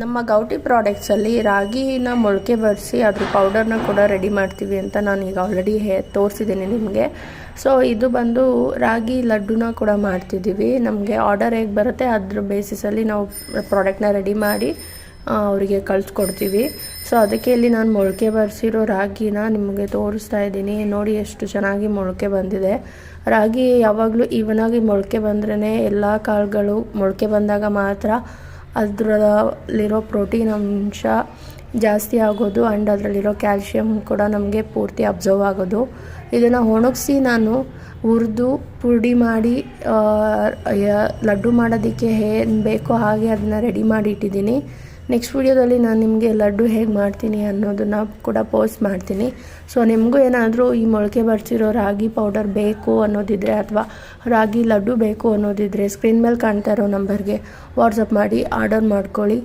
ನಮ್ಮ ಗೌಟಿ ಪ್ರಾಡಕ್ಟ್ಸಲ್ಲಿ ರಾಗಿನ ಮೊಳಕೆ ಬರಿಸಿ ಅದ್ರ ಪೌಡರ್ನ ಕೂಡ ರೆಡಿ ಮಾಡ್ತೀವಿ ಅಂತ ನಾನು ಈಗ ಆಲ್ರೆಡಿ ತೋರಿಸಿದ್ದೀನಿ ನಿಮಗೆ. ಸೊ ಇದು ಬಂದು ರಾಗಿ ಲಡ್ಡುನ ಕೂಡ ಮಾಡ್ತಿದ್ದೀವಿ. ನಮಗೆ ಆರ್ಡರ್ ಹೇಗೆ ಬರುತ್ತೆ ಅದ್ರ ಬೇಸಿಸಲ್ಲಿ ನಾವು ಪ್ರಾಡಕ್ಟ್ನ ರೆಡಿ ಮಾಡಿ ಅವರಿಗೆ ಕಳಿಸ್ಕೊಡ್ತೀವಿ. ಸೊ ಅದಕ್ಕೆ ಇಲ್ಲಿ ನಾನು ಮೊಳಕೆ ಬರೆಸಿರೋ ರಾಗಿನ ನಿಮಗೆ ತೋರಿಸ್ತಾ ಇದ್ದೀನಿ. ನೋಡಿ ಎಷ್ಟು ಚೆನ್ನಾಗಿ ಮೊಳಕೆ ಬಂದಿದೆ. ರಾಗಿ ಯಾವಾಗಲೂ ಈವನಾಗಿ ಮೊಳಕೆ ಬಂದ್ರೇ ಎಲ್ಲ ಕಾಳುಗಳು ಮೊಳಕೆ ಬಂದಾಗ ಮಾತ್ರ ಅದರಲ್ಲಿರೋ ಪ್ರೋಟೀನ್ ಅಂಶ ಜಾಸ್ತಿ ಆಗೋದು ಆ್ಯಂಡ್ ಅದರಲ್ಲಿರೋ ಕ್ಯಾಲ್ಶಿಯಮ್ ಕೂಡ ನಮಗೆ ಪೂರ್ತಿ ಅಬ್ಸರ್ವ್ ಆಗೋದು. ಇದನ್ನು ಒಣಗಿಸಿ ನಾನು ಹುರಿದು ಪುಡಿ ಮಾಡಿ ಲಡ್ಡು ಮಾಡೋದಕ್ಕೆ ಏನು ಬೇಕೋ ಹಾಗೆ ಅದನ್ನು ರೆಡಿ ಮಾಡಿ ಇಟ್ಟಿದ್ದೀನಿ. ನೆಕ್ಸ್ಟ್ ವಿಡಿಯೋದಲ್ಲಿ ನಾನು ನಿಮಗೆ ಲಡ್ಡು ಹೇಗೆ ಮಾಡ್ತೀನಿ ಅನ್ನೋದನ್ನು ಕೂಡ ಪೋಸ್ಟ್ ಮಾಡ್ತೀನಿ. ಸೊ ನಿಮಗೂ ಏನಾದರೂ ಈ ಮೊಳಕೆ ಬರಿಸಿರೋ ರಾಗಿ ಪೌಡರ್ ಬೇಕು ಅನ್ನೋದಿದ್ದರೆ ಅಥವಾ ರಾಗಿ ಲಡ್ಡು ಬೇಕು ಅನ್ನೋದಿದ್ದರೆ ಸ್ಕ್ರೀನ್ ಮೇಲೆ ಕಾಣ್ತಾ ಇರೋ ನಂಬರ್ಗೆ ವಾಟ್ಸಪ್ ಮಾಡಿ ಆರ್ಡರ್ ಮಾಡ್ಕೊಳ್ಳಿ.